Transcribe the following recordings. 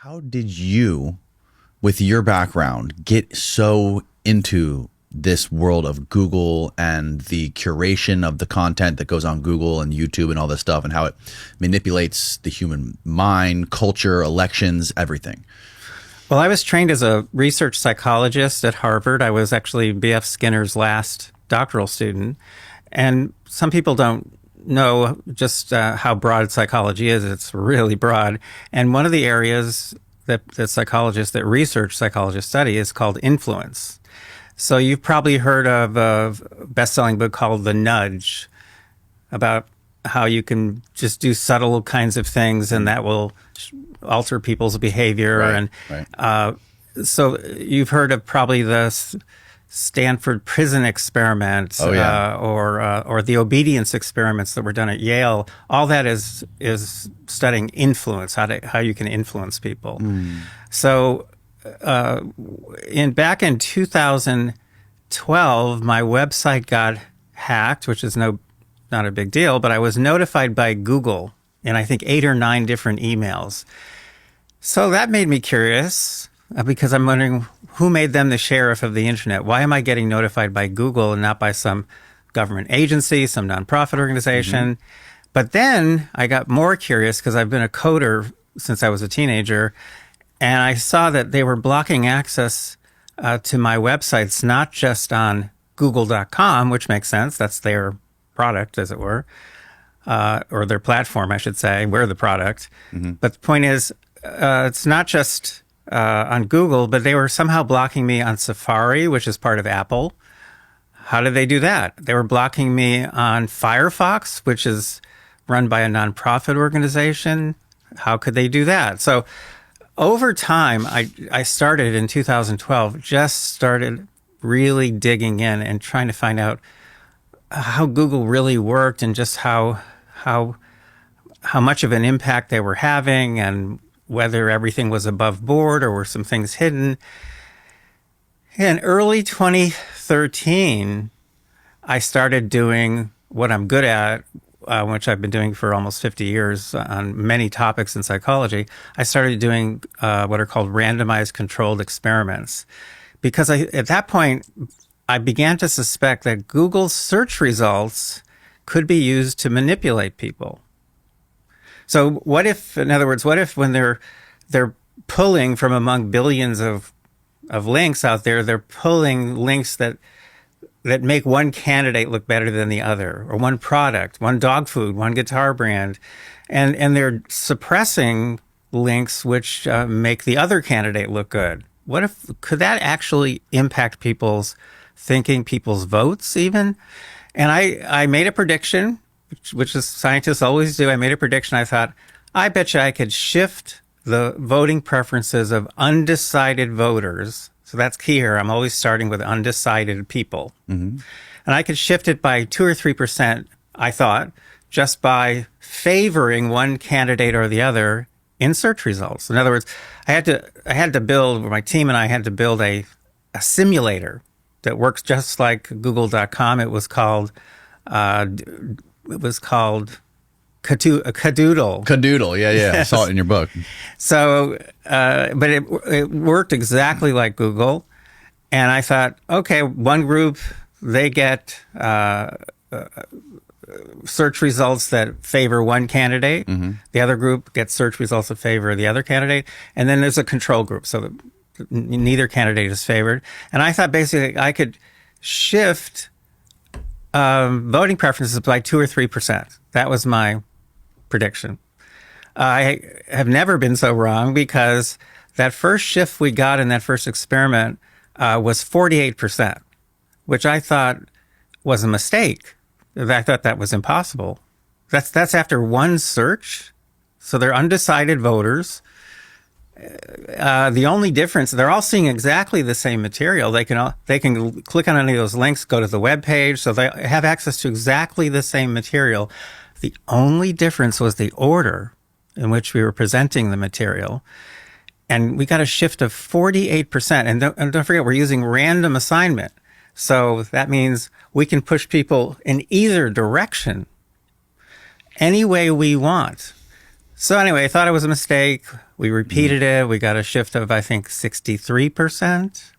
How did you, with your background, get so into this world of Google and the curation of the content that goes on Google and YouTube and all this stuff and how it manipulates the human mind, culture, elections, everything? Well, I was trained as a research psychologist at Harvard. I was actually B.F. Skinner's last doctoral student. And some people don't know just how broad psychology is. It's really broad. And one of the areas that psychologists, that research psychologists study is called influence. So you've probably heard of a best-selling book called The Nudge, about how you can just do subtle kinds of things and that will alter people's behavior. Right, And right. so you've heard of probably the Stanford prison experiment, Oh, yeah. or the obedience experiments that were done at Yale. All that is studying influence, how you can influence people. So back in 2012, my website got hacked, which is not a big deal, but I was notified by Google in I think 8 or 9 different emails. So that made me curious because I'm wondering who made them the sheriff of the internet. Why am I getting notified by Google and not by some government agency, some nonprofit organization? But then I got more curious because I've been a coder since I was a teenager, and I saw that they were blocking access to my websites, not just on google.com, which makes sense. That's their product, as it were, or their platform, I should say. We're the product. But the point is, it's not just on Google, but they were somehow blocking me on Safari, which is part of Apple. How did they do that? They were blocking me on Firefox, which is run by a nonprofit organization. How could they do that? So over time, I started in 2012, just started really digging in and trying to find out how Google really worked and just how much of an impact they were having and whether everything was above board or were some things hidden. In early 2013, I started doing what I'm good at, which I've been doing for almost 50 years on many topics in psychology. I started doing what are called randomized controlled experiments. Because at that point, I began to suspect that Google's search results could be used to manipulate people. So what if, in other words, what if when they're pulling from among billions of links out there, they're pulling links that make one candidate look better than the other, or one product, one dog food, one guitar brand, and they're suppressing links which make the other candidate look good? Could that actually impact people's thinking, people's votes even? And I made a prediction, which is scientists always do. I made a prediction. I thought, I bet you I could shift the voting preferences of undecided voters. So that's key here. I'm always starting with undecided people. And I could shift it by 2 or 3%, I thought, just by favoring one candidate or the other in search results. In other words, I had to build, or my team and I had to build a simulator that works just like google.com. It was called Cadoodle. Cadoodle, yeah. Yes. I saw it in your book. So, but it worked exactly like Google. And I thought, okay, one group, they get search results that favor one candidate. The other group gets search results that favor the other candidate. And then there's a control group, so that neither candidate is favored. And I thought basically I could shift voting preferences by 2 or 3%. That was my prediction. I have never been so wrong because that first shift we got in that first experiment was 48%, which I thought was a mistake. I thought that was impossible. That's after one search. So they're undecided voters. The only difference, they're all seeing exactly the same material. They can click on any of those links, go to the web page, so they have access to exactly the same material. The only difference was the order in which we were presenting the material. And we got a shift of 48%. And don't forget, we're using random assignment. So that means we can push people in either direction, any way we want. So anyway, I thought it was a mistake. We repeated it. We got a shift of, I think, 63%.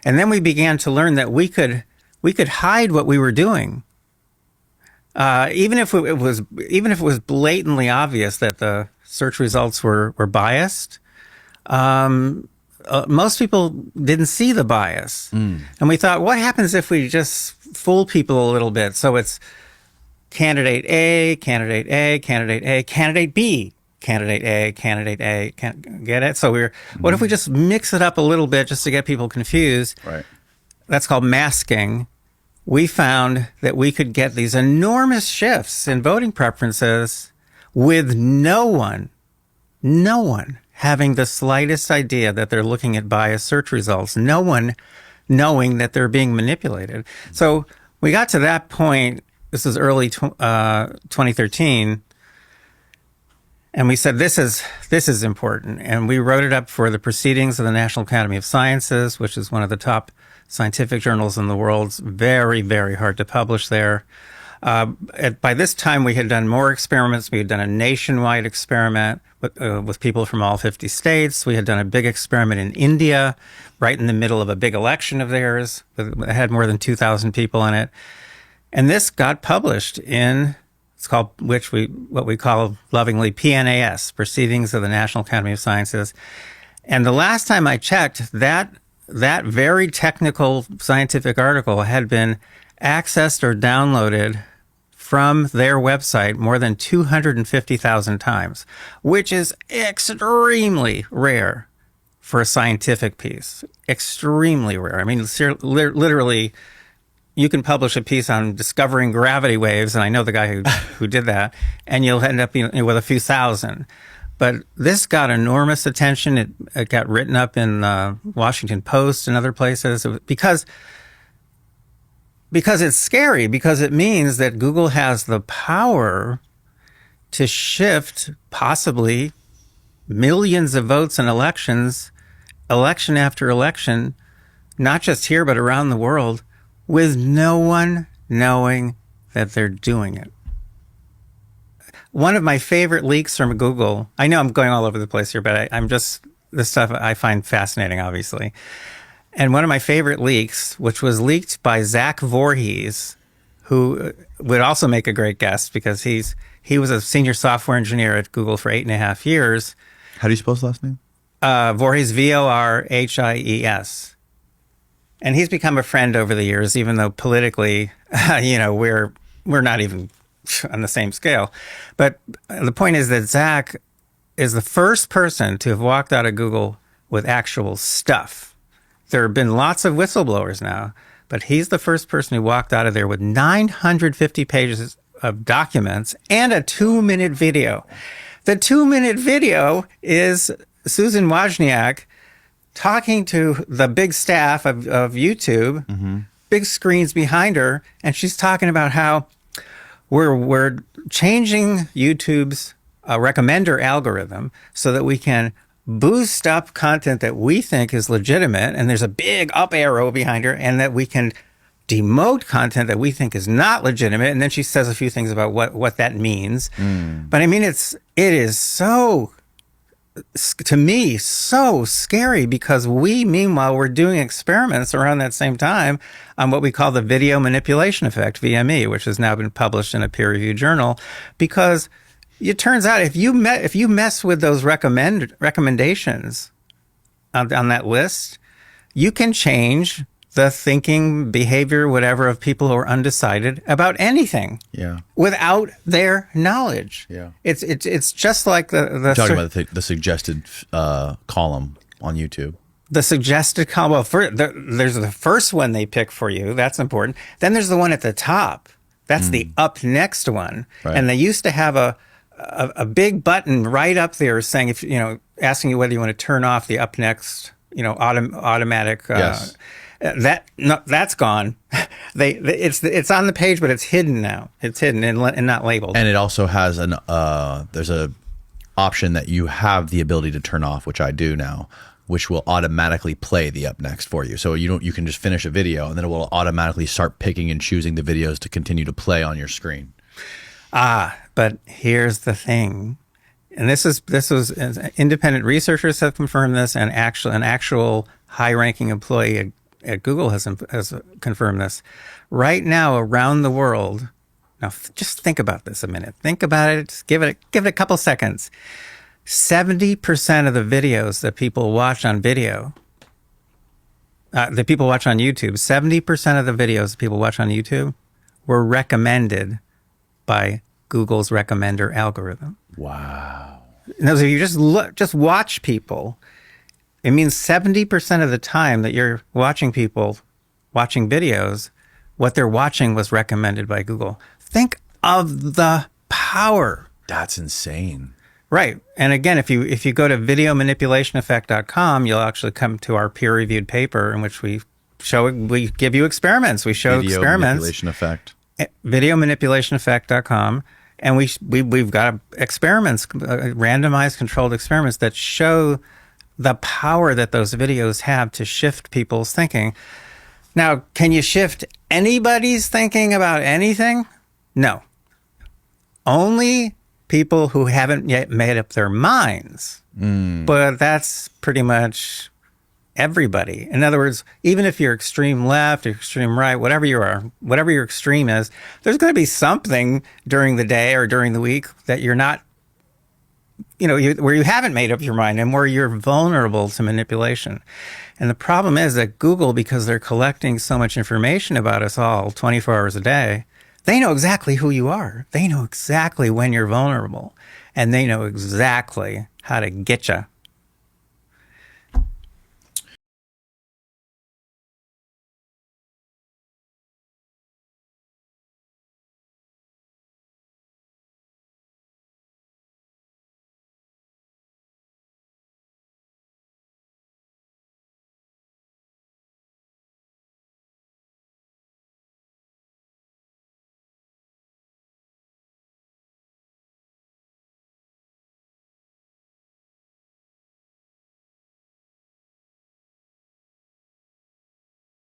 And then we began to learn that we could hide what we were doing. Even if it was blatantly obvious that the search results were biased, most people didn't see the bias. And we thought, what happens if we just fool people a little bit? So it's candidate A, candidate A, candidate A, candidate B, candidate A, candidate A. Get it? So what if we just mix it up a little bit just to get people confused? Right. That's called masking. We found that we could get these enormous shifts in voting preferences with no one having the slightest idea that they're looking at biased search results, no one knowing that they're being manipulated. So we got to that point, this is early 2013, and we said, this is important. And we wrote it up for the Proceedings of the National Academy of Sciences, which is one of the top scientific journals in the world. It's very, very hard to publish there. By this time, we had done more experiments. We had done a nationwide experiment with people from all 50 states. We had done a big experiment in India, right in the middle of a big election of theirs. It had more than 2,000 people in it. And this got published in, it's called, what we call lovingly PNAS, Proceedings of the National Academy of Sciences. And the last time I checked, that very technical scientific article had been accessed or downloaded from their website more than 250,000 times, which is extremely rare for a scientific piece. Extremely rare. I mean, literally, you can publish a piece on discovering gravity waves, and I know the guy who did that, and you'll end up with a few thousand. But this got enormous attention. It got written up in Washington Post and other places because it's scary, because it means that Google has the power to shift possibly millions of votes in elections, election after election, not just here, but around the world, with no one knowing that they're doing it. One of my favorite leaks from Google, I know I'm going all over the place here, but this stuff I find fascinating, obviously. And one of my favorite leaks, which was leaked by Zach Voorhees, who would also make a great guest because he was a senior software engineer at Google for 8.5 years. How do you spell his last name? Voorhees, Vorhies. And he's become a friend over the years, even though politically, we're not even on the same scale. But the point is that Zach is the first person to have walked out of Google with actual stuff. There have been lots of whistleblowers now, but he's the first person who walked out of there with 950 pages of documents and a 2-minute video. The 2-minute video is Susan Wozniak talking to the big staff of YouTube, big screens behind her, and she's talking about how we're changing YouTube's recommender algorithm so that we can boost up content that we think is legitimate, and there's a big up arrow behind her, and that we can demote content that we think is not legitimate. And then she says a few things about what that means. But I mean, it is so, to me, so scary, because meanwhile, we're doing experiments around that same time on what we call the video manipulation effect, VME, which has now been published in a peer-reviewed journal, because it turns out if you mess with those recommendations on that list, you can change the thinking, behavior, whatever, of people who are undecided about anything. Yeah. Without their knowledge. Yeah. It's just like the talking about the suggested column on YouTube. The suggested column. Well, there's the first one they pick for you. That's important. Then there's the one at the top. That's the up next one. Right. And they used to have a big button right up there saying, asking you whether you want to turn off the up next, automatic. Yes. That's gone. It's on the page, but it's hidden now. It's hidden and not labeled. And it also has there's a option that you have the ability to turn off, which I do now, which will automatically play the up next for you. So you can just finish a video, and then it will automatically start picking and choosing the videos to continue to play on your screen. But here's the thing. and this was independent researchers have confirmed this, and an actual high-ranking employee at Google has confirmed this. Right now, around the world, now just think about this a minute. Think about it. Just give it a couple seconds. 70% of the videos that people watch on video, that people watch on YouTube, 70% of the videos that people watch on YouTube were recommended by Google's recommender algorithm. Wow. Now, so you just watch people. It means 70% of the time that you're watching people watching videos, what they're watching was recommended by Google. Think of the power. That's insane. Right. And again, if you go to videomanipulationeffect.com, you'll actually come to our peer-reviewed paper in which we give you experiments. We show Video experiments. manipulation effect. Videomanipulationeffect.com. And we've got experiments, randomized controlled experiments that show the power that those videos have to shift people's thinking. Now, can you shift anybody's thinking about anything? No. Only people who haven't yet made up their minds. But that's pretty much everybody. In other words, even if you're extreme left or extreme right, whatever you are, whatever your extreme is, there's going to be something during the day or during the week that you're not, where you haven't made up your mind and where you're vulnerable to manipulation. And the problem is that Google, because they're collecting so much information about us all 24 hours a day, they know exactly who you are. They know exactly when you're vulnerable, and they know exactly how to get you